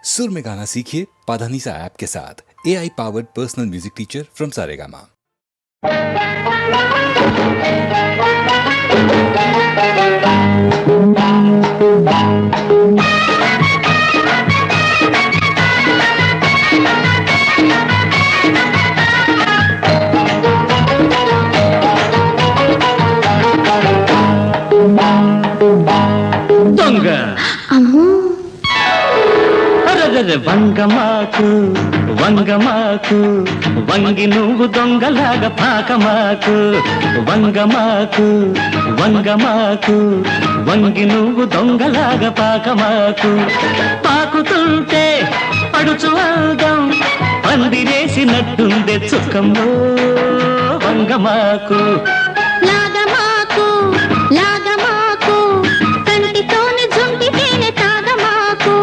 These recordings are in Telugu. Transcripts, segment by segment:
सुर में गाना सीखिए पाधानीसा ऐप के साथ। AI powered personal music teacher from Saregama. దొంగ అరదర వంగమాకు వంగమాకు వంగి నువ్వు దొంగలాగా పాకమాకు వంగమాకు వంగమాకు వంగి నువ్వు దొంగలాగా పాకమాకు పాకుతుంటే పడుచు అందం పందిరేసినట్టుందే చుక్కమ్మో వంగమాకు లాగమాకు లాగమాకు కంటితోని జుంటితేనే తాగమాకు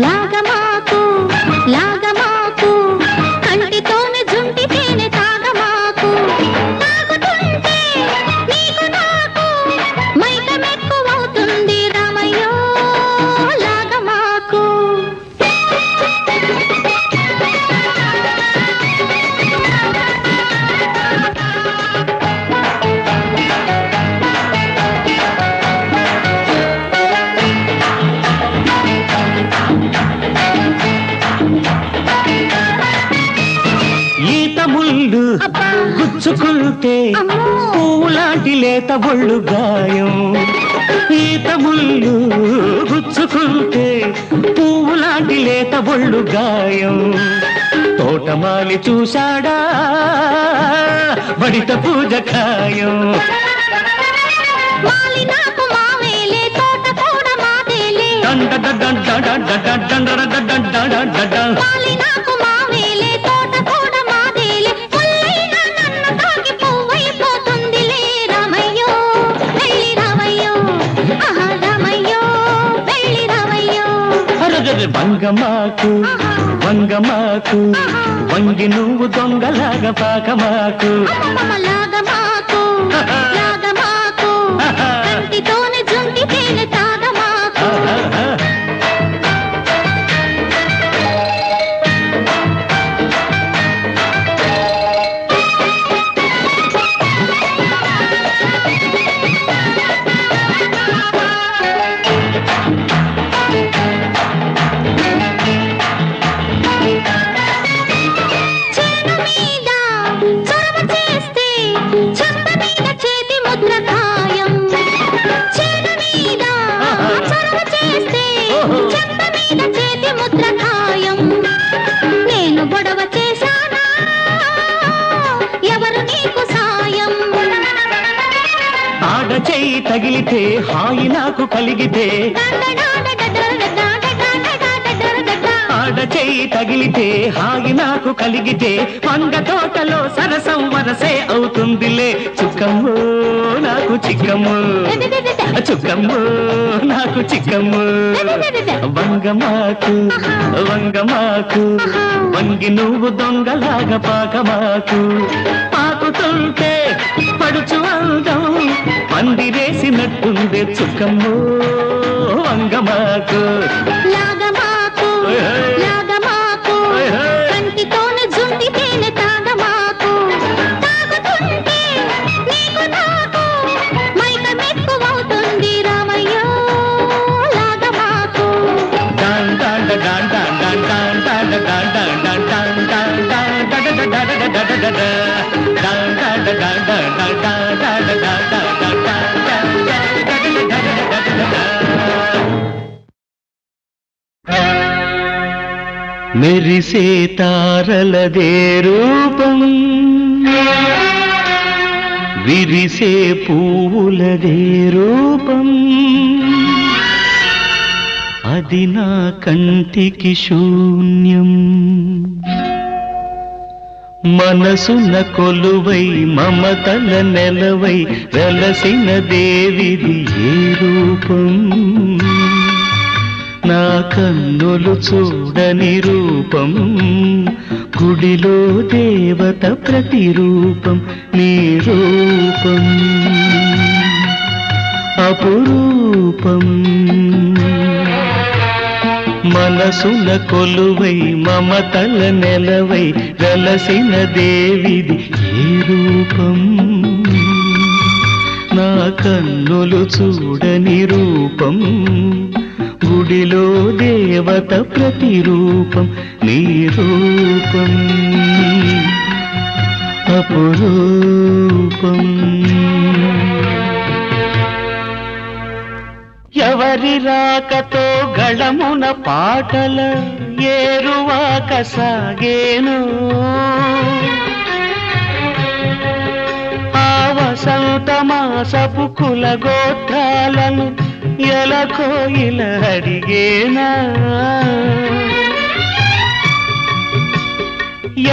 లాగమాకు లాగమాకు కంటితోని జుంటితేనే తాగమాకు తాగుతుంటే నీకు నాకు మైకమెక్కువవుతుంది రామయ్యో లాగమాకు ఈత ముళ్ళు గుచ్చుకుంటే పూలాంటి లేత ఒళ్ళు గాయం ఈత ముళ్ళు గుచ్చుకుంటే పూలాంటి లేత ఒళ్ళు గాయం తోటమాలి చూశాడా బడిత పూజ ఖాయం మాలి నాకు మావేలే తోట కూడా మాదేలే మాలి నాకు మావేలే తోట కూడా మాదేలే ముల్లైనా నన్ను తాకి పువ్వైపోతుందిలే రామయ్యో వెళ్ళి రామయ్యో ఆహా రామయ్యో వెళ్ళి రామయ్యో అరగర వంగమాకు వంగమాకు వంగి నువ్వు దొంగలాగా పాకమాకు అమ్మమ్మ లాగమాకు లాగమాకు కంటితోనే జుంటితేనే తాగమాకు చేను మీద చొరవ చేస్తే చెంప మీద చేతి ముద్ర ఖాయం చేను మీద చొరవ చేస్తే చెంప మీద చేతి ముద్ర ఖాయం నేను గొడవ చేశానా ఎవరు నీకు సాయం ఆడ చెయ్యి తగిలితే హాయి నాకు కలిగితే ఆడ చెయ్యి తగిలితే హాయి నాకు కలిగితే వంగ తోటలో సరసం వరసే అవుతుందిలే చుక్కమ్మో నాకు చిక్కమ్మో చుక్కమ్మో నాకు చిక్కమ్మో వంగమాకు వంగమాకు వంగి నువ్వు దొంగలాగా పాకమాకు పాకుతుంటే పడుచు అందం పందిరేసినట్టుందే చుక్కమ్మో వంగమాకు లాగమాకు లాగమాకు కంటితోనే జుంటితేనే తాగమాకు తాగుతుంటే నీకు నాకు మైకమెక్కువవుతుంది రామయ్యో లాగమాకు డాన్ డాన్ డాన్ డాన్ డాన్ డాన్ డాన్ డాన్ డాన్ డాన్ డాన్ డాన్ డాన్ డాన్ డాన్ డాన్ డాన్ డాన్ మెరిసే తారలదే రూపం విరిసే పువ్వులదే రూపం అది నా కంటికి శూన్యం మనసున కొలువై మమతల నెలవై వెలసిన దేవిది ఏ రూపం నా కన్నులు చూడని రూపం గుడిలో దేవత ప్రతిరూపం నీ రూపం అపురూపం మన మనసున కొలువై మమతల నెలవై వెలసిన దేవిది ఏ రూపం నా కన్నులు చూడని రూపం గుడిలో దేవత ప్రతిరూపం నీ రూపం అపురూపం ఎవరి రాకతో గళమున పాటల ఏరువాక సాగేను ఆ వసంత మాసపు కుల గోత్రాలను ఎలకోయిల అడిగేనా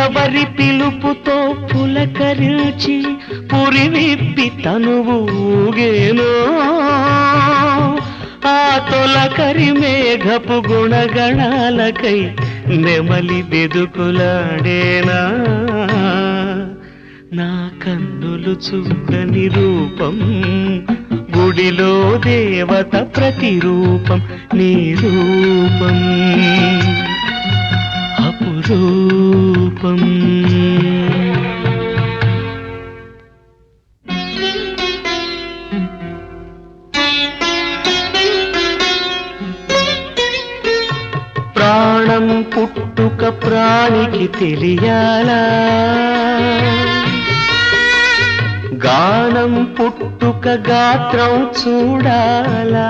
ఎవరి పిలుపుతో పులకరించి పురివిప్పి తనువు ఊగేనో ఆ తొలకరి మేఘపు గుణగణాలకై నెమలి బెదుకులాడేనా నా కన్నులు చూడని రూపం గుడిలో దేవత ప్రతిరూపం నీ రూపం అపురూపం ప్రాణం పుట్టుక ప్రాణికి తెలియాలా గానం పుట్టుక గాత్రం చూడాలా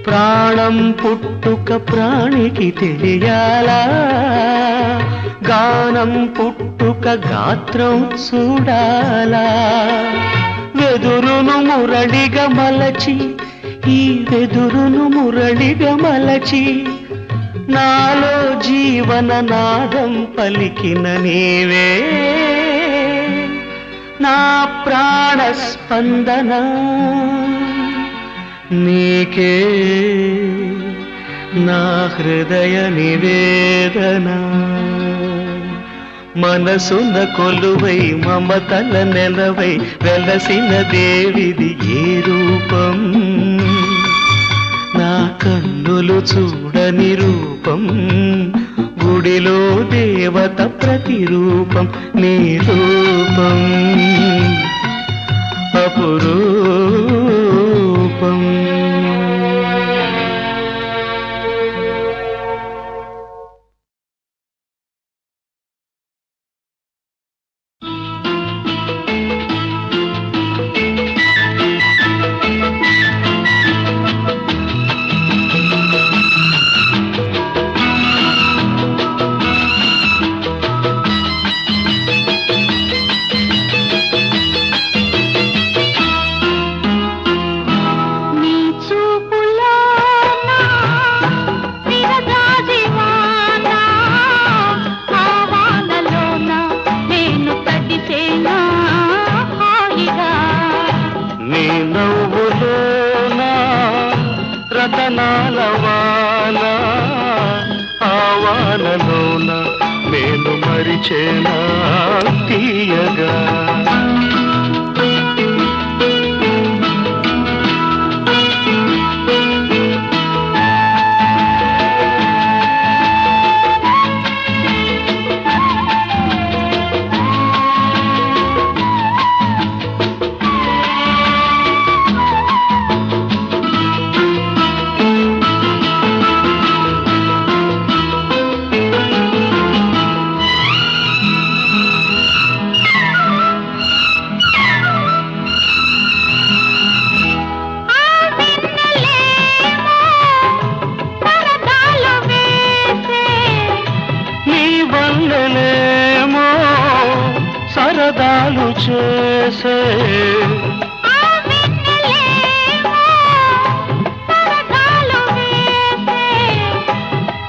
ప్రాణం పుట్టుక ప్రాణికి తెలియాలా గానం పుట్టుక గాత్రం చూడాలా వెదురును మురళిగా మలచి ఈ వెదురును మురళిగా మలచి నాలో జీవన నాదం పలికిన నీవే నా ప్రాణ స్పందన నీకే నా హృదయ నివేదన మనసున కొలువై మమతల నెలవై వెలసిన దేవిది ఏ రూపం నా కన్నులు చూడని రూపం గుడిలో దేవత ప్రతిరూపం నీ రూపం అపురూపం ఆవానలోన నేను మరిచేనా తీయగా సరదాలు చేసే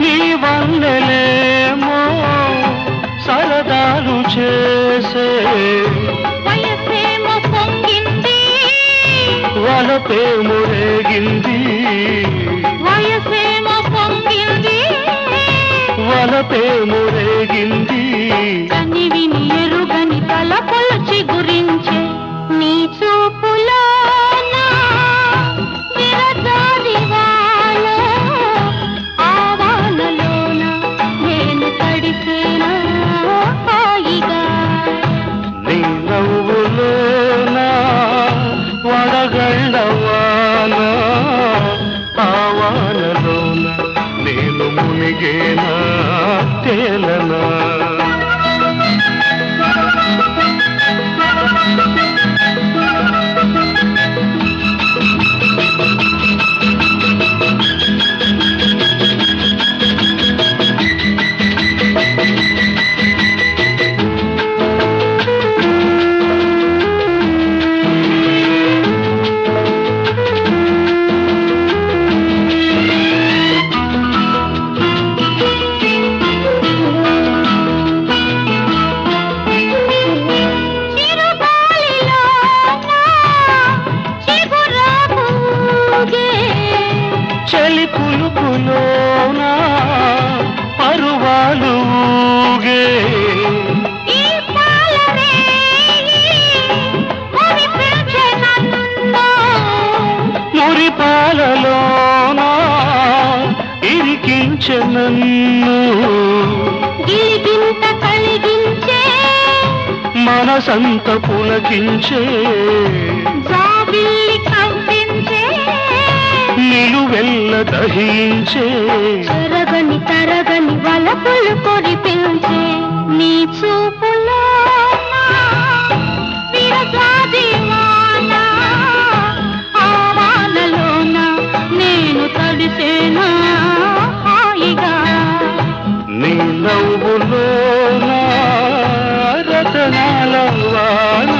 నీ వల్లెలేమో సరదాలు చేసే వయసేమో పొంగింది వలపేమో రేగింది వయసేమో పొంగింది వలపేమో రేగింది కని విని ఎరుగని తలపులచి గురించే నీ చూపులో విరజాది వాల వానలోన నేను మునిగేనా తేలనా చలి పులుపులోనా పరువాలు ఊగే మురిపాలలోనా ఇరికించె నన్ను కలిగించే మనసంత పులకించే నిలువెల్ల దహించే తరగని వలపులు కొరిపించే నీ చూపులో ఆవానలోన నేను తడిసేనా హాయిగా నీ నవ్వులోన రతనాల వాన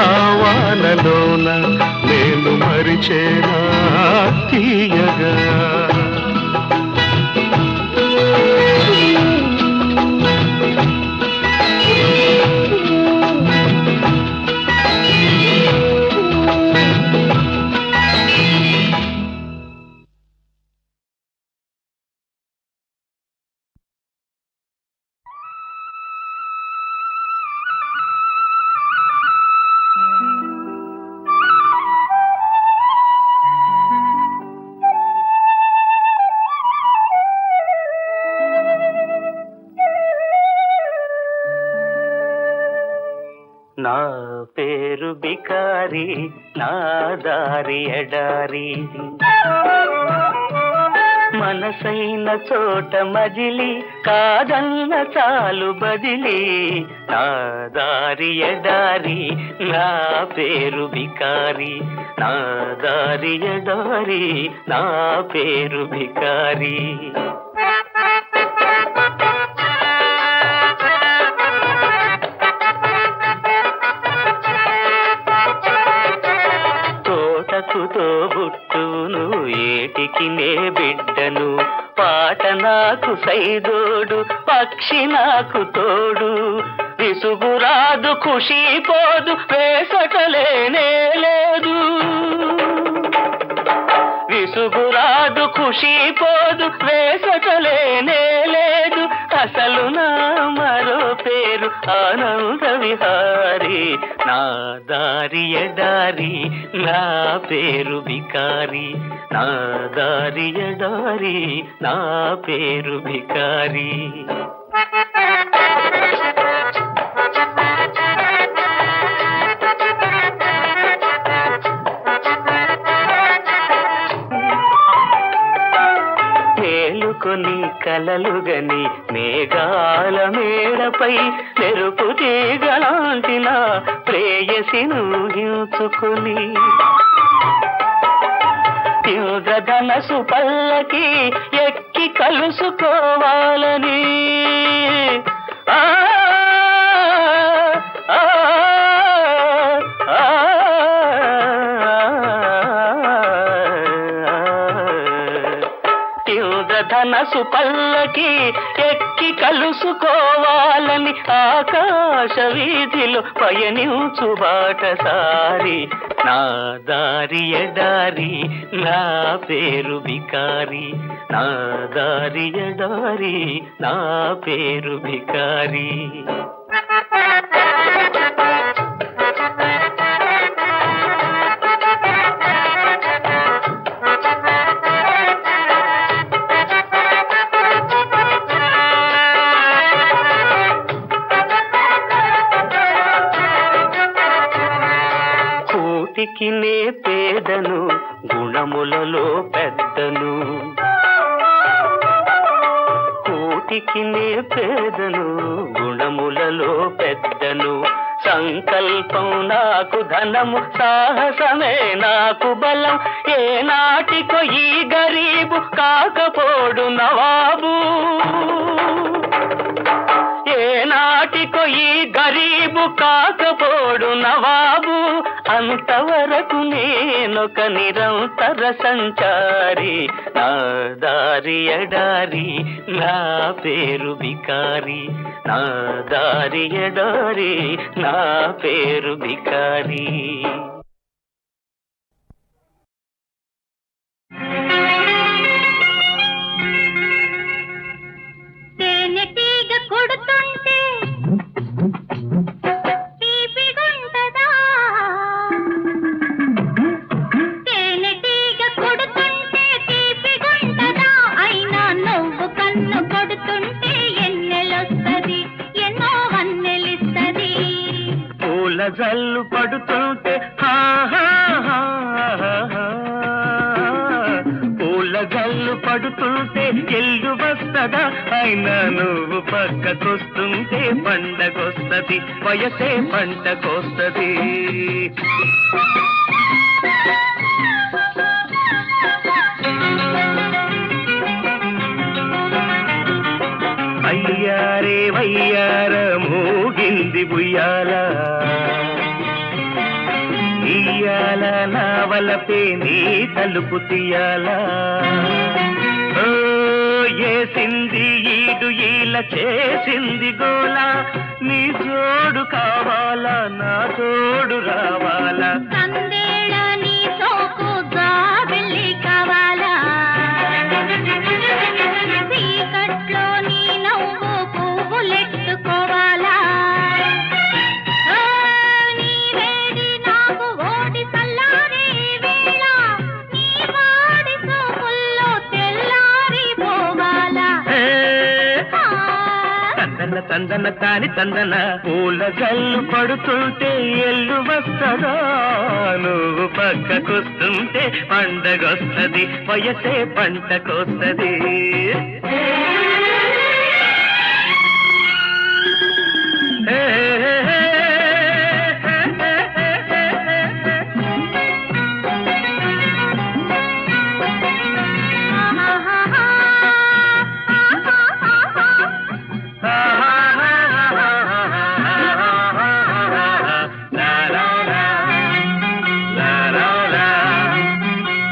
ఆవానలోన నేను మరిచేనా తీయగా నా పేరు బికారి నా దారి ఎడారి మనసైన చోట మజిలి కాదన్న చాలు బదిలి నా దారి ఎడారి నా పేరు బికారి నా దారి ఎడారి నా పేరు బికారి తోబుట్టును ఏటికి నే బిడ్డను పాట నాకు సైదోడు పక్షి నాకు తోడు విసుగురాదు ఖుషి పోదు వేసటలేనే లేదు విసుగురాదు ఖుషి పోదు వేసటలేనే లేదు అసలు నా మరో పేరు ఆనంద విహారి నా దారి ఎడారి నా పేరు బికారి నా దారి ఎడారి నా పేరు బికారి మేలుకొని కలలుగని మేఘాల మేడపై మెరుపు తీగలాంటిన ప్రేయసిను ఊహించుకొని ఇంద్రధనసు పల్లకి ఎక్కి కలుసుకోవాలని ధనసు పల్లకి ఎక్కి కలుసుకోవాలని ఆకాశ వీధిలో పయనించు బాటసారి నా దారి ఎడారి నా పేరు బికారి నా దారి ఎడారి నా పేరు బికారి కూటికి నే పేదను గుణములలో పెద్దను, కోటికి నే పేదను, గుణములలో పెద్దను. సంకల్పం నాకు ధనము, సాహసమే నాకు బలం. ఏ నాటికో ఈ గరీబు కాకపోడు నవాబు, ఏ నాటికో ఈ గరీబు కాకపోడు నవాబు. అంతవరకు నేనొక నిరంతర సంచారి, నా దారి ఎడారి, నా పేరు బికారి. నా దారి ఎడారి, నా పేరు బికారి. తేనెటీగ కొడుతుంటే తీపిగుంటదా, తేనెటీగ కొడుతుంటే తీపిగుంటదా, అయినా నువ్వు కన్ను కొడుతుంటే ఎన్నెలొస్తది, ఎన్నో వన్నెలిస్తది. పూల జల్లు పడుతుంటే హా హా హా హా, పూల జల్లు పడుతుంటే ఎల్లు వస్తదా, అయినా నువ్వు పక్కకొస్తుంటే పండగొస్తది, వయసే పంటకొస్తది. అయ్యారే వయ్యార మూగింది బుయ్యాల, ఇయ్యాల నా వలపే నీ తలుపు తీయాల. ఓ ఏసింది ఈడు ఈల చేసింది గోల, నీ జోడు కావాలా నా తోడు రావాలా. సందేళ నీ సోకు జాబిల్లి కావాలా, చీకట్లో నీ నవ్వు పువ్వులెట్టుకోవాలా. నీ వేడి నాకు ఓడి చల్లారే వేళ, నీ వాడి సోపుల్లో తెల్లారి పోవాలా. తందన తందన తాని తందన, పూల జల్లు పడుతుంటే ఎల్లు వస్తదా, నువ్వు పక్కకొస్తుంటే పండగొస్తది, వయసే పంటకొస్తది.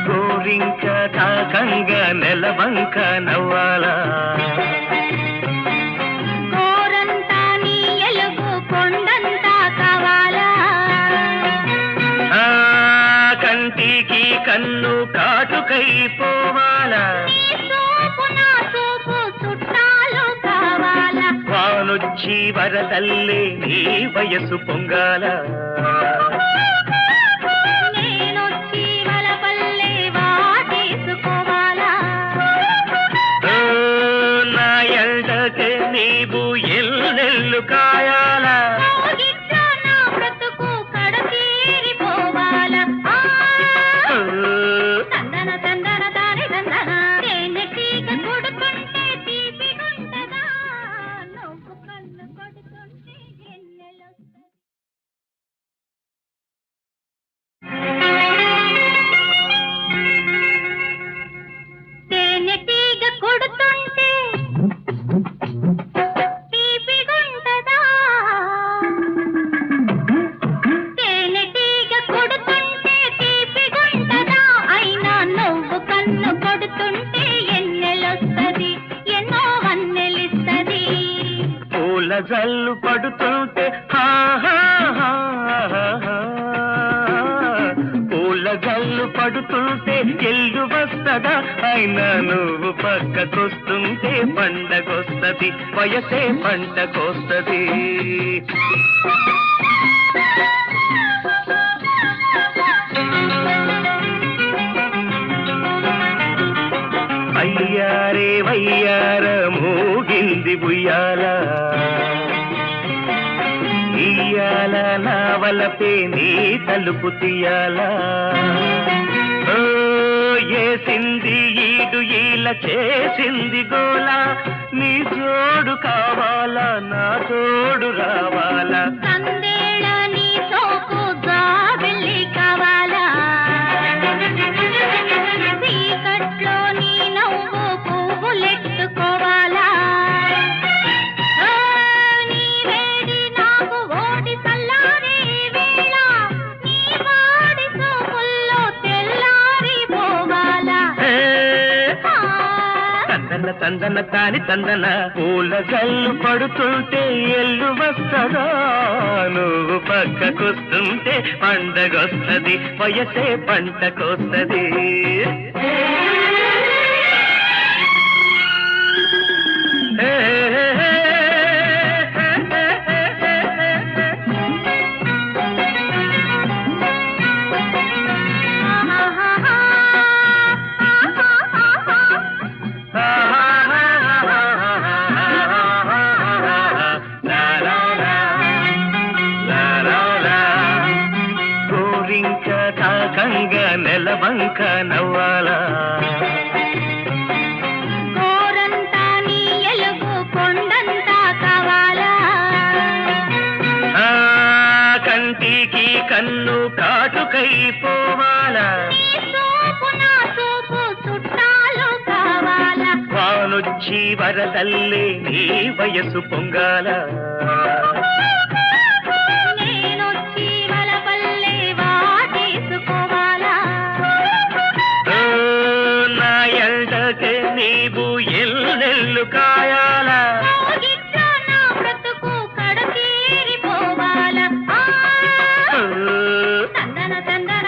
గోరింక కాకంగా నెలవంక నవ్వాలా, కోరంతా నీ ఎలుగు కొండంతా కావాలా. కంటికి కన్ను కాటుకైపోవాలా, నీ సోపు నా సోపు చుట్టాలు కావాలా. వానొచ్చి వరదల్లే నీ వయసు పొంగాల, నేనొచ్చి వలపల్లె వాటేసుకోవాలా. నా ఎల్డకే నీవు ఎల్లెల్లు కాయాలా, గిట్లా నా బ్రతుకు కడతీరిపోవాలా. తందన తందన దాని తందన, తేనెటీగ కొడుతుంటే తీపిగుంటదా, నువ్వు కన్ను కొడుతుంటే ఎన్నెలొస్తది. తేనెటీగ కొడుతుంటే తీపిగుంటదా, తేనెటీగ కొడుతుంటే తీపిగుంటదా, అయినా నువ్వు కన్ను కొడుతుంటే ఎన్నెలొస్తది, ఎన్నో వన్నెలిస్తది. పూల జల్లు పడుతుంటే హా హా హా హా, పూల జల్లు పడుతుంటే ఎల్లు వస్తదా, అయినా నువ్వు పక్కకొస్తుంటే పండగొస్తది, వయసే పంటకొస్తది. అయ్యారే వయ్యార మూగింది బుయ్యాల, ఇయ్యాల నా వలపే నీ తలుపు తీయాలా. ఓ వేసింది ఈడు ఇలా చేసింది గోల నీ జోడు కావాలా నా తోడు రావాలా సందేళ నీ సోకు జాబిల్లి కావాలా చీకట్లో నీ నవ్వు పువ్వులెట్టుకోవాలా నీ వేడి నాకు ఓడి చల్లారే వేళ నీ వాడి సోపుల్లో తెల్లారి పోవాలా తందన తందన తాని తందన పూల జల్లు పడుతుంటే ఎల్లు వస్తదా నువ్వు పక్కకొస్తుంటే పండగొస్తది వయసే పంటకొస్తది గోరింక తాకంగా నెలవంక నవ్వాలా గోరంతా నీ ఎలుగు కొండంతా కావాలా కంటికి కన్ను కాటుకైపోవాలా నీ సోపు నా సోపు చుట్టాలు కావాలా వానొచ్చి వరదల్లే నీ వయసు పొంగాల నేనొచ్చి వలపల్లె వాటేసుకోవాలా ఓ, నా ఎండకే నీవు ఎల్లెల్లు కాయాలా గిట్లా నా బ్రతుకు కడతీరిపోవాలా ఓ, తందన తందన